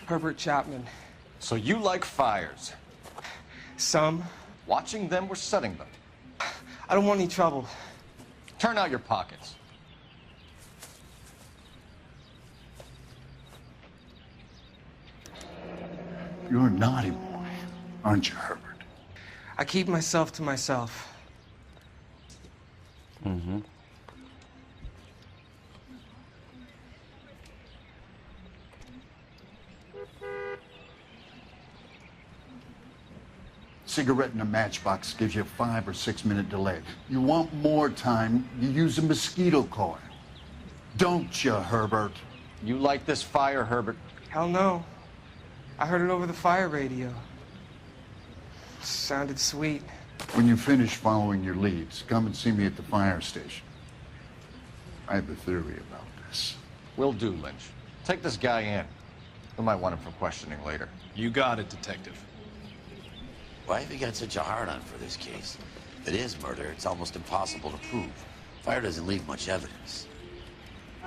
Herbert Chapman. So you like fires? Some. Watching them or setting them? I don't want any trouble. Turn out your pockets. You're a naughty boy, aren't you, Herbert? I keep myself to myself. Mhm. Cigarette in a matchbox gives you a 5 or 6 minute delay. You want more time, you use a mosquito coil. Don't you, Herbert? You like this fire, Herbert? Hell no. I heard it over the fire radio. Sounded sweet. When you finish following your leads, come and see me at the fire station. I have a theory about this. Will do, Lynch. Take this guy in. We might want him for questioning later. You got it, Detective. Why have you got such a hard-on for this case? If it is murder, it's almost impossible to prove. Fire doesn't leave much evidence.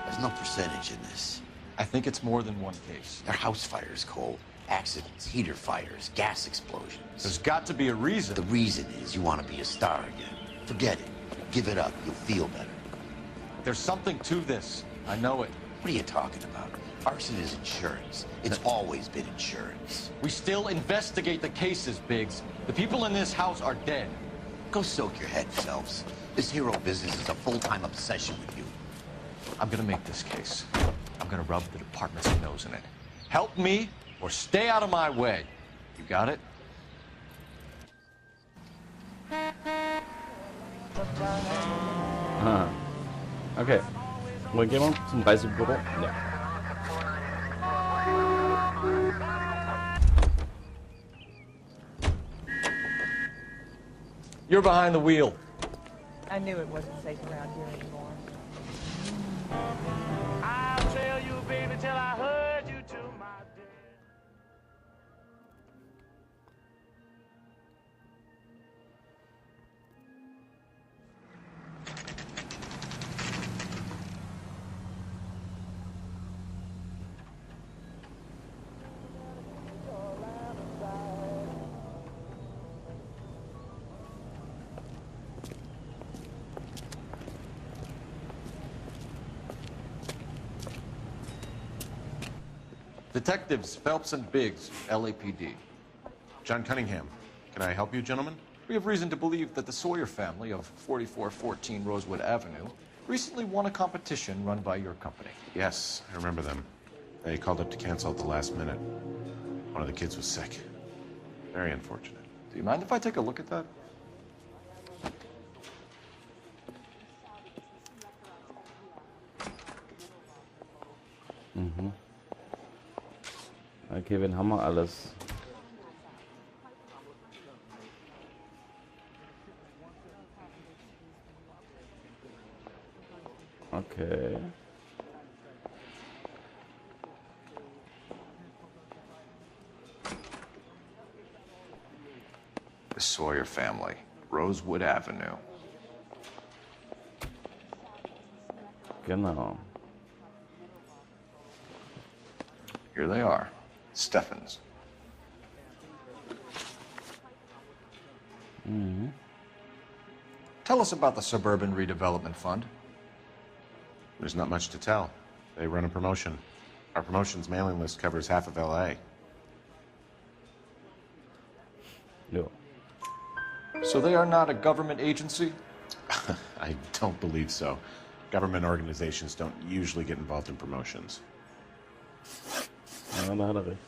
There's no percentage in this. I think it's more than one case. They're house fires, Cole. Accidents, heater fires, gas explosions. There's got to be a reason. The reason is you want to be a star again. Forget it. Give it up. You'll feel better. There's something to this. I know it. What are you talking about? Arson is insurance. It's always been insurance. We still investigate the cases, Biggs. The people in this house are dead. Go soak your head, Phelps. This hero business is a full-time obsession with you. I'm gonna make this case. I'm gonna rub the department's nose in it. Help me or stay out of my way. You got it? Ah. Okay. Wollen wir mal zum Reisebüro? Ja. You're behind the wheel. I knew it wasn't safe around here anymore. I'll tell you, baby, till I heard you to my death. Detectives Phelps and Biggs, LAPD. John Cunningham. Can I help you, gentlemen? We have reason to believe that the Sawyer family of 4414 Rosewood Avenue recently won a competition run by your company. Yes, I remember them. They called up to cancel at the last minute. One of the kids was sick. Very unfortunate. Do you mind if I take a look at that? Mhm. Okay, wen haben wir alles? Okay. The Sawyer family, Rosewood Avenue. Genau. Here they are. Steffens. Mhm. Tell us about the Suburban Redevelopment Fund. There's not much to tell. They run a promotion. Our promotions mailing list covers half of L.A. Jo. So they are not a government agency? I don't believe so. Government organizations don't usually get involved in promotions. Ja, da hat er recht.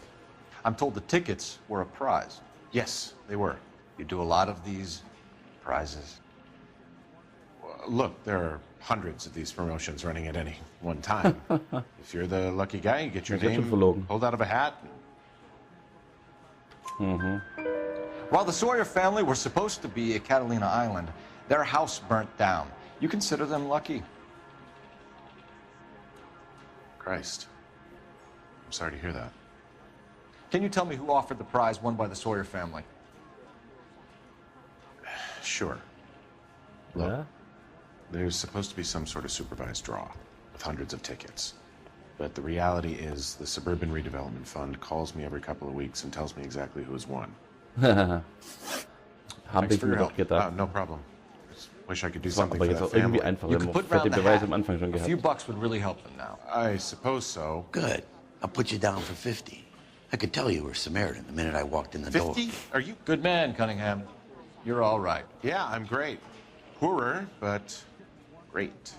I'm told the tickets were a prize. Yes, they were. You do a lot of these prizes. Look, there are hundreds of these promotions running at any one time. If you're the lucky guy, you get your Ich werd schon name verlogen. pulled out of a hat. Mhm. While the Sawyer family were supposed to be at Catalina Island, their house burnt down. You consider them lucky? Christ. I'm sorry to hear that. Can you tell me who offered the prize won by the Sawyer family? Sure. Look, Ja? there's supposed to be some sort of supervised draw with hundreds of tickets. But the reality is the Suburban Redevelopment Fund calls me every couple of weeks and tells me exactly who's won. Hab Thanks ich for mir your doch help. gedacht. No problem. Just wish I could do Das war something aber for jetzt that auch irgendwie family. einfach. You Wir could haben put fette round the Beweise hat. am Anfang schon A few gehabt. bucks would really help them now. I suppose so. Good. I'll put you down for 50. I could tell you were Samaritan the minute I walked in the door. 50? Are you? Good man, Cunningham. You're all right. Yeah, I'm great. Poorer, but great.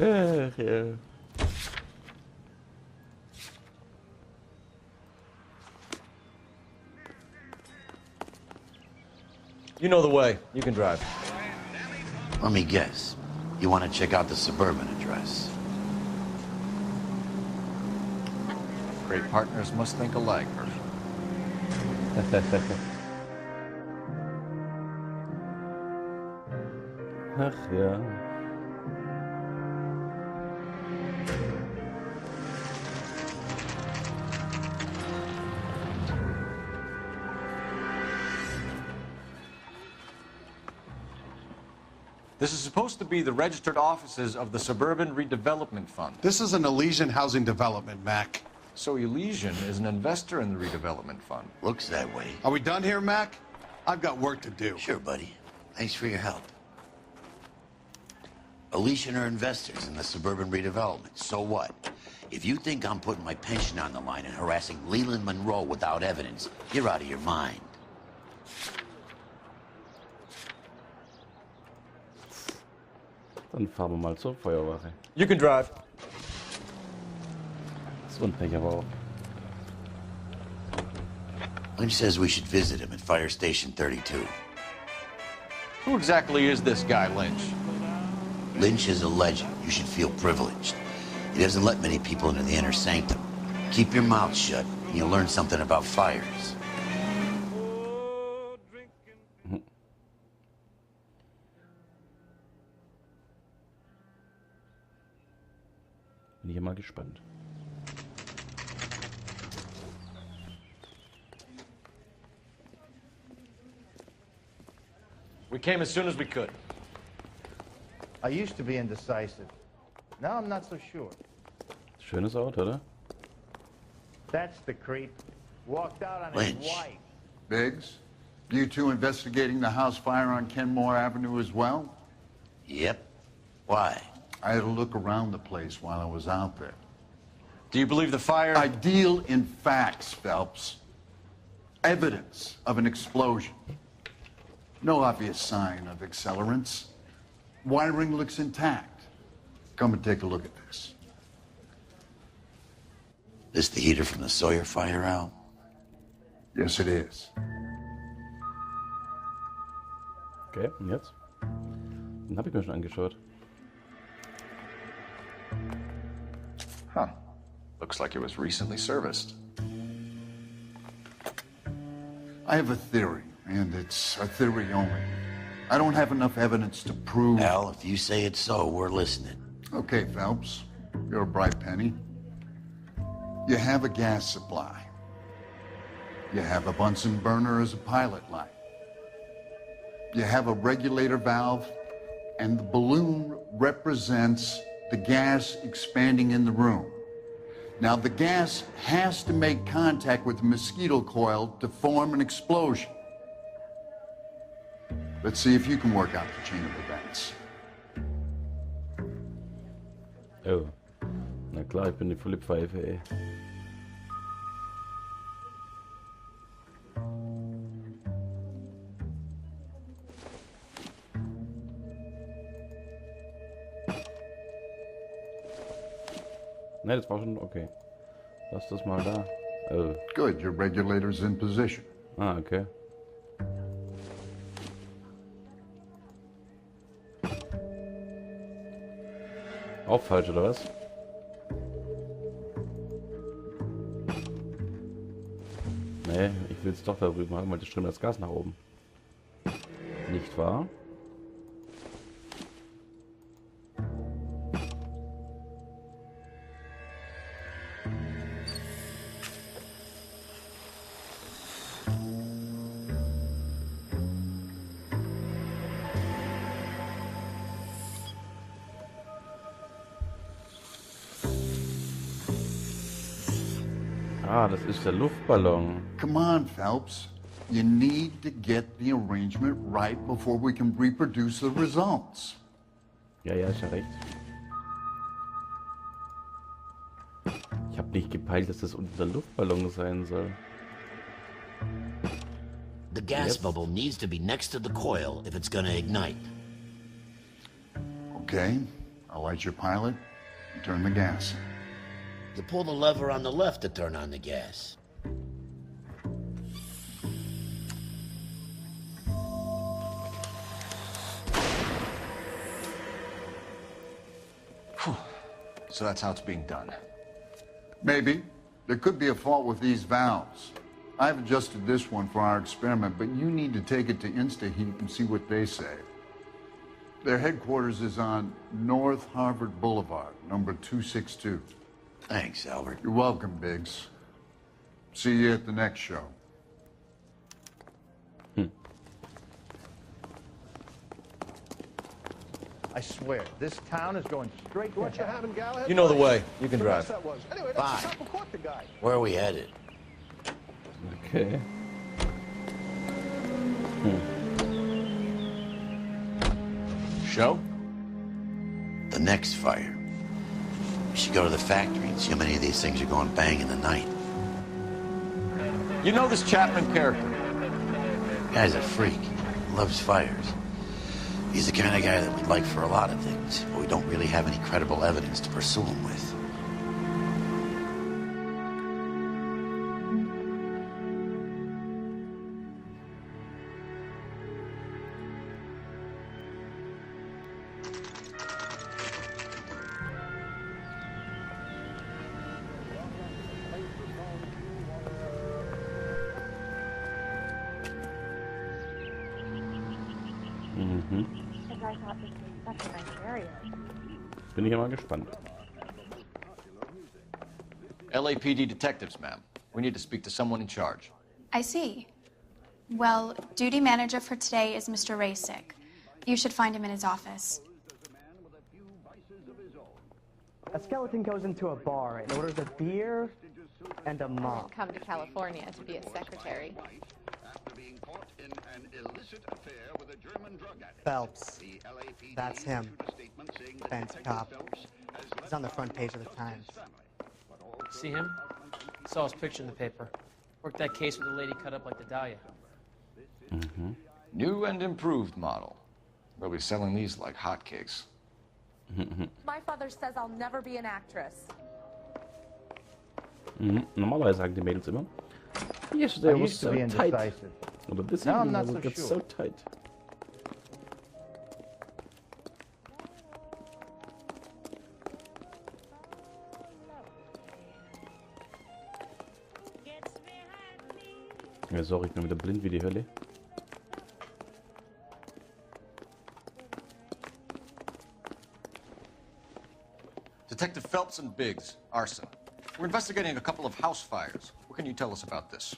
Ach, ja. You know the way. You can drive. Let me guess. You want to check out the Suburban address? Great partners must think alike, Herschel. Ach ja. This is supposed to be the registered offices of the Suburban Redevelopment Fund. This is an Elysian housing development, Mac. So Elysian is an investor in the redevelopment fund. Looks that way. Are we done here, Mac? I've got work to do. Sure, buddy. Thanks for your help. Elysian are investors in the Suburban Redevelopment. So what? If you think I'm putting my pension on the line and harassing Leland Monroe without evidence, you're out of your mind. Dann fahren wir mal zur Feuerwache. You can drive. So ein Pech aber auch. Lynch says we should visit him at Fire Station 32. Who exactly is this guy, Lynch? Lynch is a legend. You should feel privileged. He doesn't let many people into the inner sanctum. Keep your mouth shut, and you'll learn something about fires. Bin ich mal gespannt. We came as soon as we could. I used to be indecisive. Now I'm not so sure. Schönes Auto, oder? That's the creep. Walked out on Lynch. his wife. Biggs, you two investigating the house fire on Kenmore Avenue as well? Yep. Why? I had a look around the place while I was out there. Do you believe the fire? I deal in facts, Phelps. Evidence of an explosion. No obvious sign of accelerants. Wiring looks intact. Come and take a look at this. This the heater from the Sawyer fire, Al? Yes, it is. Okay, und jetzt? Den habe ich mir schon angeschaut. Huh. Looks like it was recently serviced. I have a theory, and it's a theory only. I don't have enough evidence to prove... Al, if you say it's so, we're listening. Okay, Phelps. You're a bright penny. You have a gas supply. You have a Bunsen burner as a pilot light. You have a regulator valve, and the balloon represents the gas expanding in the room. Now, the gas has to make contact with the mosquito coil to form an explosion. Let's see if you can work out the chain of events. Oh. Na klar, ich bin die volle Pfeife, ey. Ne, das war schon okay. Lass das mal da. Oh. Good, your regulator's in position. Ah, okay. Auch falsch, oder was? Nee, ich will es doch darüber machen, weil das strömt das Gas nach oben. Nicht wahr? Ah, das ist der Luftballon. Come on, Phelps. You need to get the arrangement right before we can reproduce the results. Ja, ist ja recht. Ich habe nicht gepeilt, dass das unter der Luftballon sein soll. The gas bubble needs to be next to the coil if it's gonna ignite. Okay, I'll light your pilot and turn the gas. You pull the lever on the left to turn on the gas. So that's how it's being done. Maybe. There could be a fault with these valves. I've adjusted this one for our experiment, but you need to take it to InstaHeat and see what they say. Their headquarters is on North Harvard Boulevard, number 262. Thanks, Albert. You're welcome, Biggs. See you at the next show. I swear, this town is going straight to what you have in Galahad. You know the way. You can drive. That was. Anyway, Fine. that's the court the guy. Where are we headed? Okay. Show? The next fire. We should go to the factory and see how many of these things are going bang in the night. You know this Chapman character? Guy's a freak. Loves fires. He's the kind of guy that we'd like for a lot of things, but we don't really have any credible evidence to pursue him with. Bin ich ja mal gespannt. LAPD detectives, ma'am. We need to speak to someone in charge. I see. Well, duty manager for today is Mr. Rasick. You should find him in his office. A skeleton goes into a bar and orders a beer and a mop. Come to California to be a secretary. Phelps. That's him. Fence cop. He's on the front page of the Times. See him? Saw his picture in the paper. Worked that case with the lady cut up like the dahlia. New and improved model. We'll be selling these like hotcakes. My father says I'll never be an actress. Normalerweise sagen die Mädels immer, yesterday was so tight. Oder this Now I'm evening not I so will get sure. so tight. Ja, sorry, ich bin wieder blind wie die Hölle. Detective Phelps and Biggs, arson. We're investigating a couple of house fires. What can you tell us about this?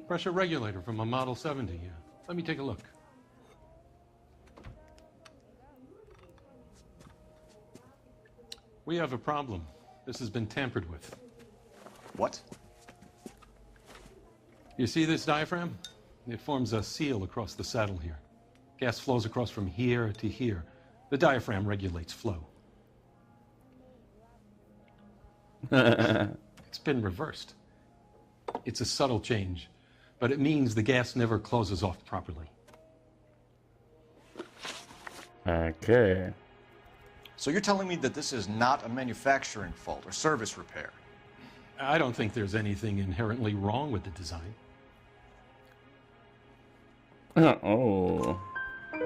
Pressure regulator from a Model 70. Let me take a look. We have a problem. This has been tampered with. What? You see this diaphragm? It forms a seal across the saddle here. Gas flows across from here to here. The diaphragm regulates flow. It's been reversed. It's a subtle change, but it means the gas never closes off properly. Okay. So you're telling me that this is not a manufacturing fault or service repair? I don't think there's anything inherently wrong with the design. Oh.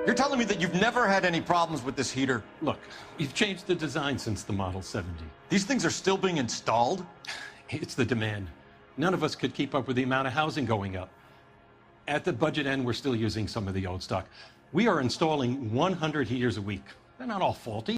You're telling me that you've never had any problems with this heater? Look, we've changed the design since the Model 70. These things are still being installed? It's the demand. None of us could keep up with the amount of housing going up. At the budget end, we're still using some of the old stock. We are installing 100 heaters a week. They're not all faulty.